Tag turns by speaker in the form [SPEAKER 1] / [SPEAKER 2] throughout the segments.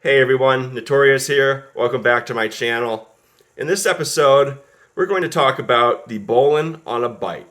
[SPEAKER 1] Hey everyone, Notorious here. Welcome back to my channel. In this episode, we're going to talk about the bowline on a bight.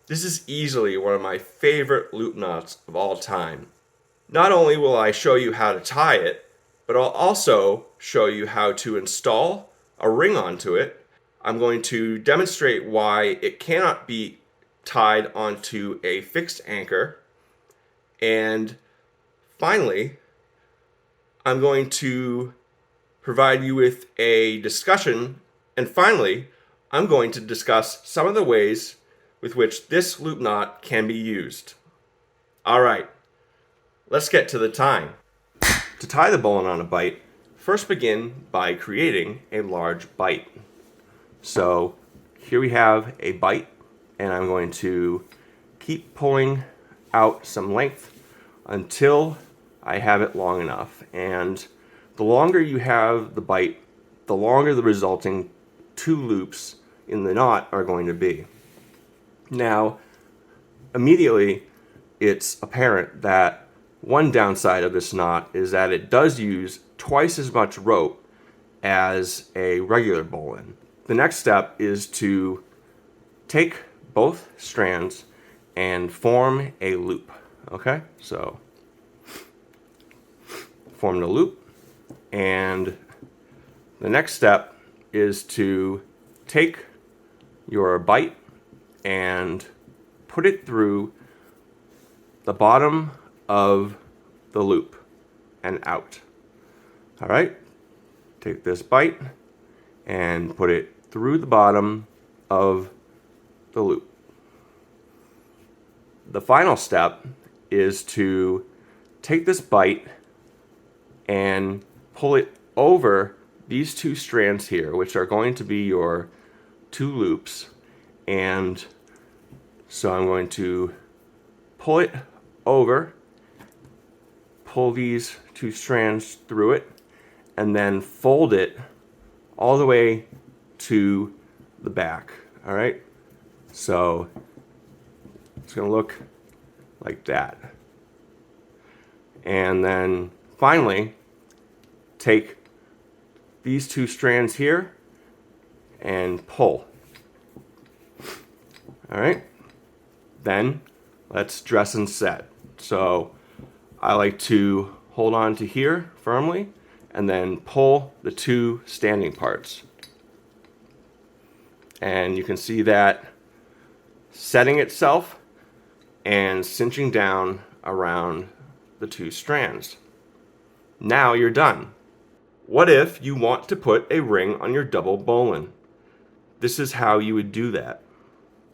[SPEAKER 1] This is easily one of my favorite loop knots of all time. Not only will I show you how to tie it, but I'll also show you how to install a ring onto it. I'm going to demonstrate why it cannot be tied onto a fixed anchor. And finally, I'm going to provide you with a discussion, and finally, I'm going to discuss some of the ways with which this loop knot can be used. All right, let's get to the tying. To tie the bowline on a bight, first begin by creating a large bight. So here we have a bight, and I'm going to keep pulling out some length until I have it long enough. And the longer you have the bight, the longer the resulting two loops in the knot are going to be. Now, immediately it's apparent that one downside of this knot is that it does use twice as much rope as a regular bowline. The next step is to take both strands and form a loop. Okay, so form the loop, and the next step is to take your bight and put it through the bottom of the loop and out. All right, take this bight and put it through the bottom of the loop. The final step is to take this bight and pull it over these two strands here, which are going to be your two loops. And so I'm going to pull it over, pull these two strands through it, and then fold it all the way to the back. All right, so it's going to look like that. And then finally, take these two strands here and pull. All right, then let's dress and set. So I like to hold on to here firmly and then pull the two standing parts. And you can see that setting itself and cinching down around the two strands. Now you're done. What if you want to put a ring on your double bowline? This is how you would do that.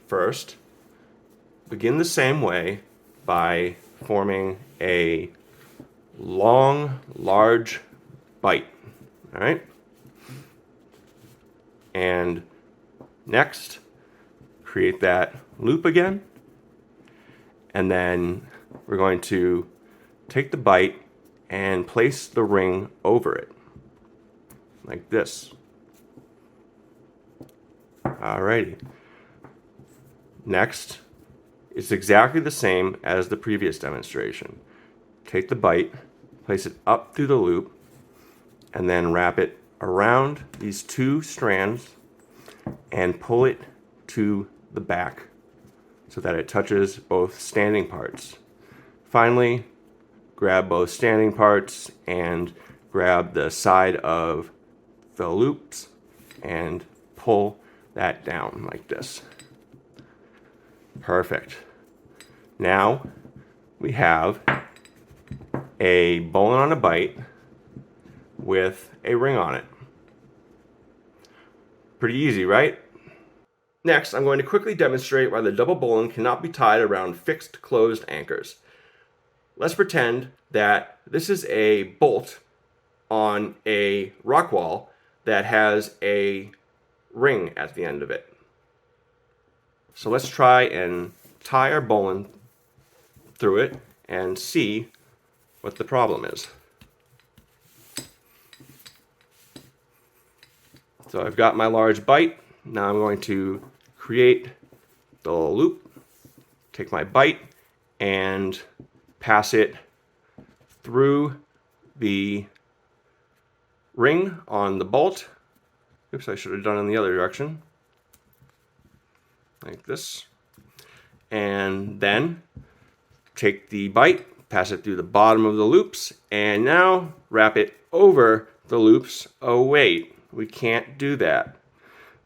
[SPEAKER 1] First, begin the same way by forming a long, large bight. All right? And next, create that loop again. And then we're going to take the bight and place the ring over it, like this. Alrighty. Next, it's exactly the same as the previous demonstration. Take the bight, place it up through the loop, and then wrap it around these two strands and pull it to the back so that it touches both standing parts. Finally, grab both standing parts and grab the side of the loops and pull that down like this. Perfect. Now we have a bowline on a bight with a ring on it. Pretty easy, right? Next, I'm going to quickly demonstrate why the double bowline cannot be tied around fixed closed anchors. Let's pretend that this is a bolt on a rock wall that has a ring at the end of it. So let's try and tie our bowline through it and see what the problem is. So I've got my large bight. Now I'm going to create the loop, take my bight, and pass it through the ring on the bolt. Oops, I should have done it in the other direction. Like this. And then take the bight, pass it through the bottom of the loops, and now wrap it over the loops. Oh wait, we can't do that.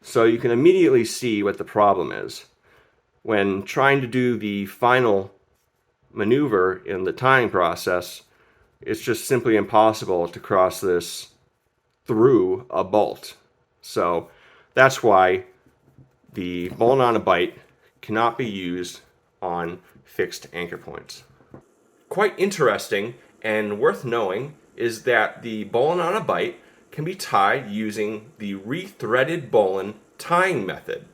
[SPEAKER 1] So you can immediately see what the problem is. When trying to do the final maneuver in the tying process, it's just simply impossible to cross this through a bolt. So that's why the bowline on a bight cannot be used on fixed anchor points. Quite interesting and worth knowing is that the bowline on a bight can be tied using the rethreaded bowline tying method.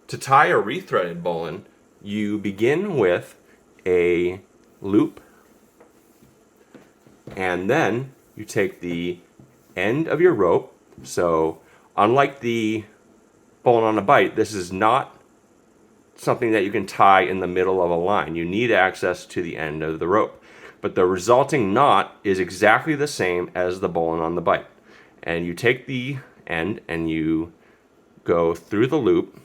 [SPEAKER 1] To tie a rethreaded bowline, you begin with a loop, and then you take the end of your rope. So unlike the bowline on a bight, this is not something that you can tie in the middle of a line. You need access to the end of the rope. But the resulting knot is exactly the same as the bowline on the bight. And you take the end and you go through the loop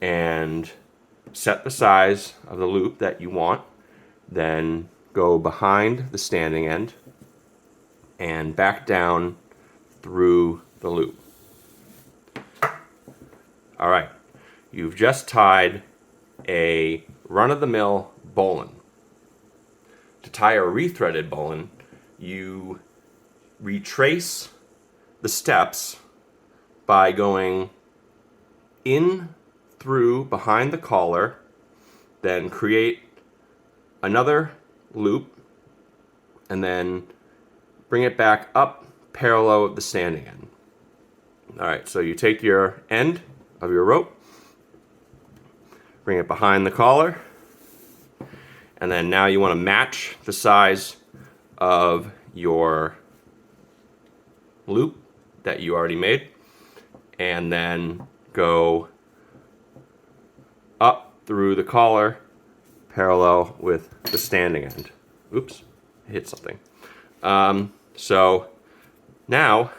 [SPEAKER 1] and set the size of the loop that you want. Then go behind the standing end and back down through the loop. All right, you've just tied a run-of-the-mill bowline. To tie a rethreaded bowline, you retrace the steps by going in through behind the collar, then create another loop, and then bring it back up parallel with the standing end. All right, so you take your end of your rope, bring it behind the collar, and then now you want to match the size of your loop that you already made, and then go up through the collar parallel with the standing end. Oops, I hit something. So now,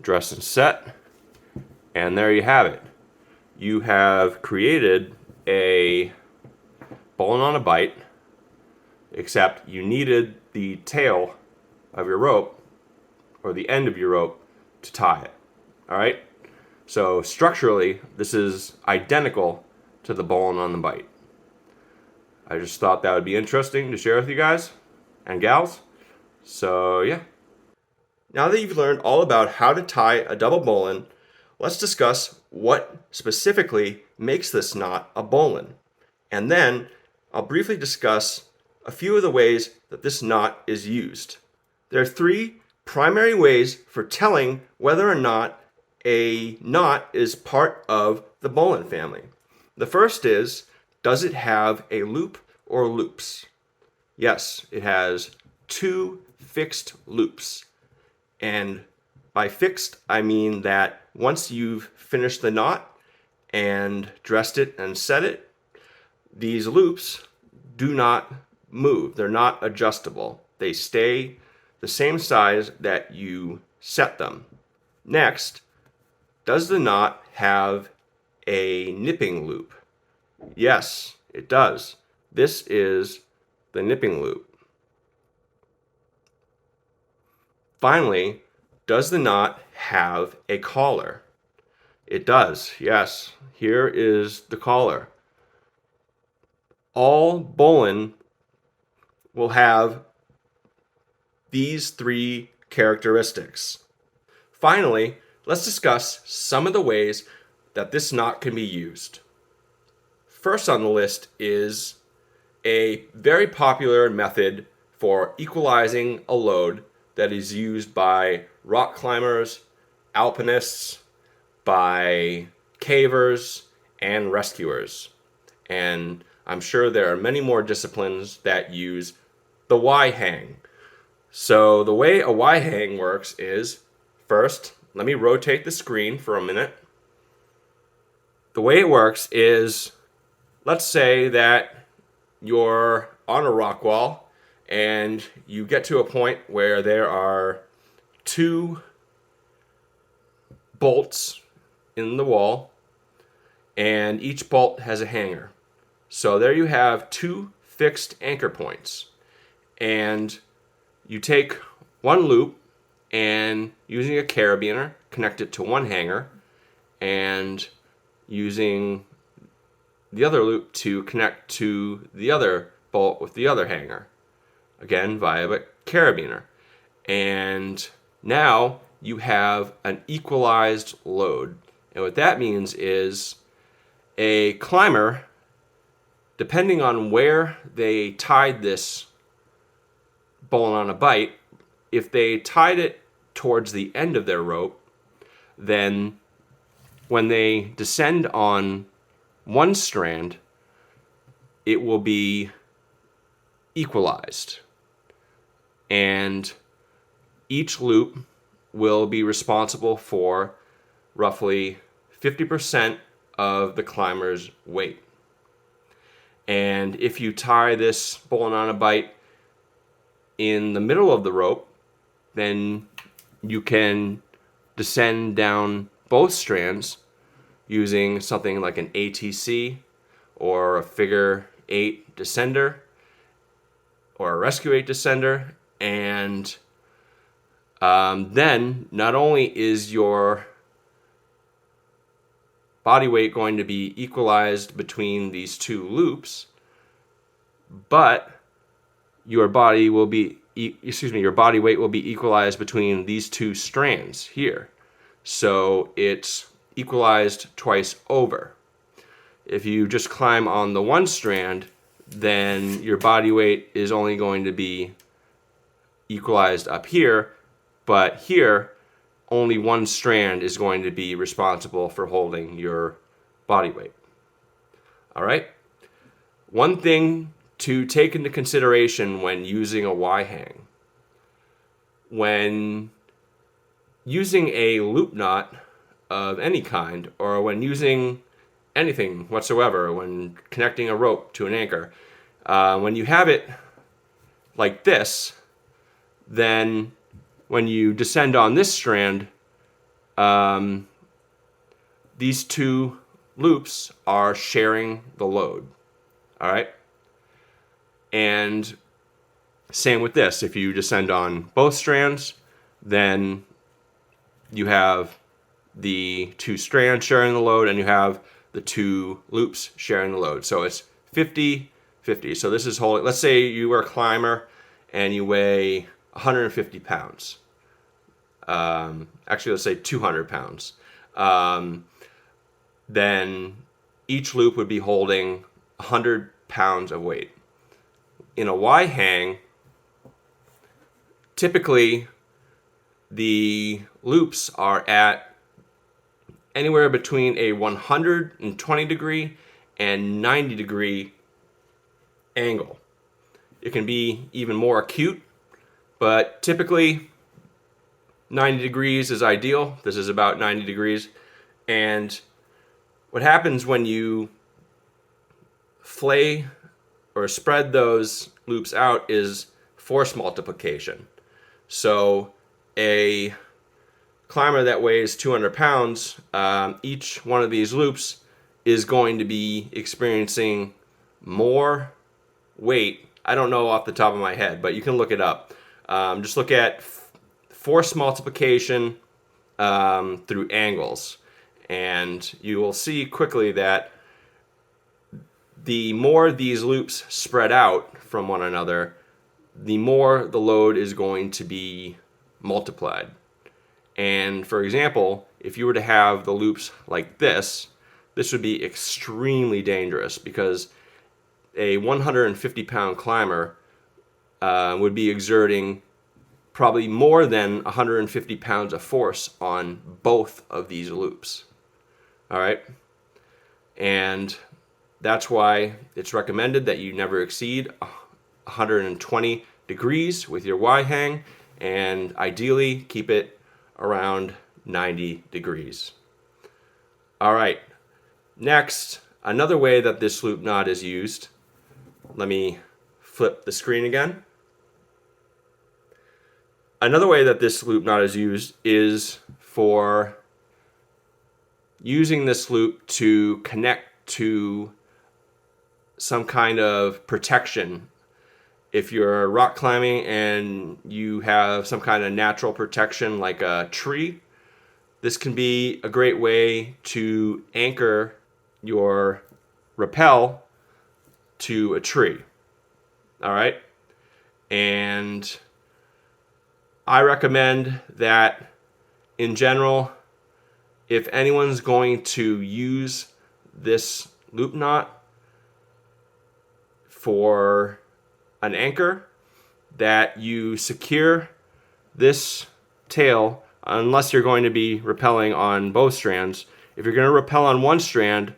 [SPEAKER 1] dress and set, and there you have it. You have created a bowline on a bight, except you needed the tail of your rope, or the end of your rope, to tie it. All right? So structurally, this is identical to the bowline on the bight. I just thought that would be interesting to share with you guys and gals. So yeah. Now that you've learned all about how to tie a double bowline, let's discuss what specifically makes this knot a bowline. And then I'll briefly discuss a few of the ways that this knot is used. There are three primary ways for telling whether or not a knot is part of the bowline family. The first is, does it have a loop or loops? Yes, it has 2 fixed loops. And by fixed, I mean that once you've finished the knot and dressed it and set it, these loops do not move. They're not adjustable. They stay the same size that you set them. Next, does the knot have a nipping loop? Yes, it does. This is the nipping loop. Finally, does the knot have a collar? It does, yes. Here is the collar. All bowline will have these 3 characteristics. Finally, let's discuss some of the ways that this knot can be used. First on the list is a very popular method for equalizing a load that is used by rock climbers, alpinists, by cavers, and rescuers. And I'm sure there are many more disciplines that use the Y-hang. So the way a Y-hang works is, first, let me rotate the screen for a minute. The way it works is, let's say that you're on a rock wall and you get to a point where there are 2 bolts in the wall, and each bolt has a hanger. So there you have 2 fixed anchor points. And you take one loop and using a carabiner, connect it to one hanger, and using the other loop to connect to the other bolt with the other hanger, again via a carabiner. And now you have an equalized load. And what that means is a climber, depending on where they tied this bowline on a bight, if they tied it towards the end of their rope, then when they descend on one strand, it will be equalized. And each loop will be responsible for roughly 50% of the climber's weight. And if you tie this bowline on a bight in the middle of the rope, then you can descend down both strands using something like an ATC or a figure 8 descender or a rescue 8 descender. And then not only is your body weight going to be equalized between these 2 loops, but your body weight will be equalized between these 2 strands here. So it's equalized twice over. If you just climb on the one strand, then your body weight is only going to be equalized up here, but here only one strand is going to be responsible for holding your body weight. All right? One thing to take into consideration when using a Y-hang. When using a loop knot of any kind, or when using anything whatsoever, when connecting a rope to an anchor, when you have it like this, then when you descend on this strand, these 2 loops are sharing the load. All right? And same with this. If you descend on both strands, then you have the 2 strands sharing the load, and you have the 2 loops sharing the load. So it's 50-50. So this is holding, let's say you are a climber and you weigh 150 pounds. Actually, let's say 200 pounds. Then each loop would be holding 100 pounds of weight. In a Y-hang, typically the loops are at anywhere between a 120 degree and 90 degree angle. It can be even more acute, but typically 90 degrees is ideal. This is about 90 degrees. And what happens when you flay or spread those loops out is force multiplication. So a climber that weighs 200 pounds, each one of these loops is going to be experiencing more weight. I don't know off the top of my head, but you can look it up. Just look at force multiplication through angles, and you will see quickly that the more these loops spread out from one another, the more the load is going to be multiplied. And for example, if you were to have the loops like this would be extremely dangerous, because a 150 pound climber would be exerting probably more than 150 pounds of force on both of these loops. All right? And that's why it's recommended that you never exceed 120 degrees with your Y-hang, and ideally keep it around 90 degrees. All right, next, another way that this loop knot is used. Let me flip the screen again. Another way that this loop knot is used is for using this loop to connect to some kind of protection. If you're rock climbing and you have some kind of natural protection like a tree, this can be a great way to anchor your rappel to a tree. All right? And I recommend that in general, if anyone's going to use this loop knot for an anchor, that you secure this tail, unless you're going to be rappelling on both strands. If you're going to rappel on one strand,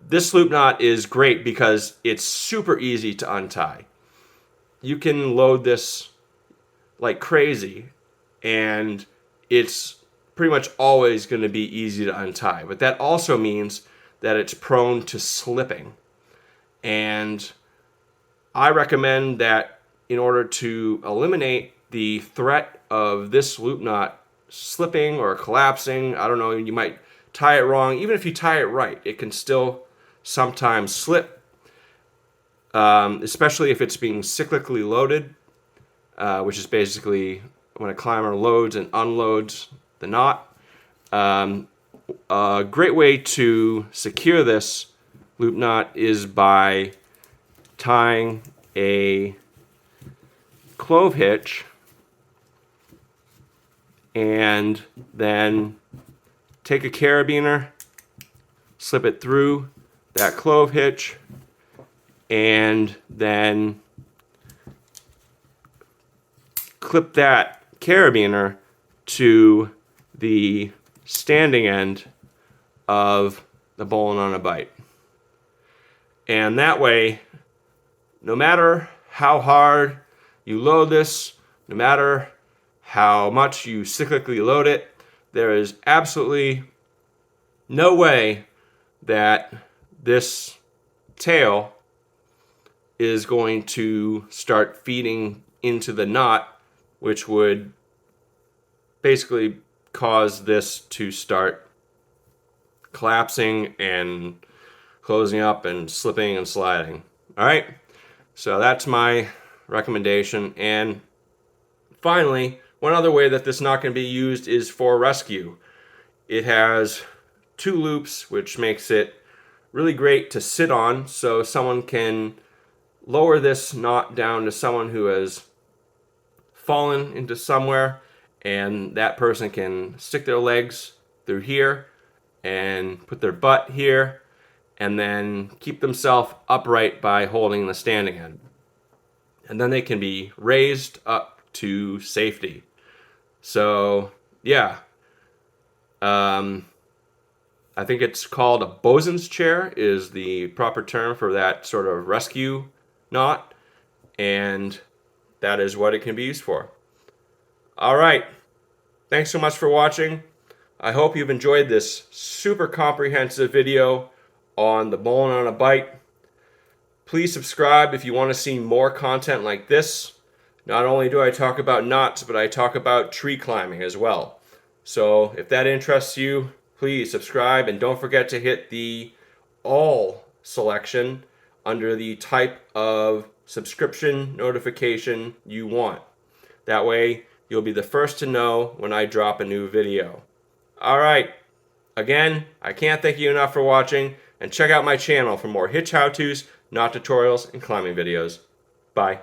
[SPEAKER 1] this loop knot is great because it's super easy to untie. You can load this like crazy, and it's pretty much always going to be easy to untie. But that also means that it's prone to slipping. And I recommend that in order to eliminate the threat of this loop knot slipping or collapsing, I don't know, you might tie it wrong. Even if you tie it right, it can still sometimes slip, especially if it's being cyclically loaded, which is basically when a climber loads and unloads the knot. A great way to secure this loop knot is by tying a clove hitch and then take a carabiner, slip it through that clove hitch, and then clip that carabiner to the standing end of the bowline on a bight. And that way, no matter how hard you load this, no matter how much you cyclically load it, there is absolutely no way that this tail is going to start feeding into the knot, which would basically cause this to start collapsing and closing up and slipping and sliding. All right, so that's my recommendation. And finally, one other way that this knot can be used is for rescue. It has two loops, which makes it really great to sit on, so someone can lower this knot down to someone who has fallen into somewhere, and that person can stick their legs through here and put their butt here, and then keep themselves upright by holding the standing end. And then they can be raised up to safety. So, yeah. I think it's called a bosun's chair is the proper term for that sort of rescue knot. And that is what it can be used for. All right. Thanks so much for watching. I hope you've enjoyed this super comprehensive video on the bowline on a bight. Please subscribe if you want to see more content like this. Not only do I talk about knots, but I talk about tree climbing as well. So if that interests you, please subscribe, and don't forget to hit the all selection under the type of subscription notification you want. That way you'll be the first to know when I drop a new video. All right. Again, I can't thank you enough for watching, and check out my channel for more hitch how-tos, knot tutorials, and climbing videos. Bye.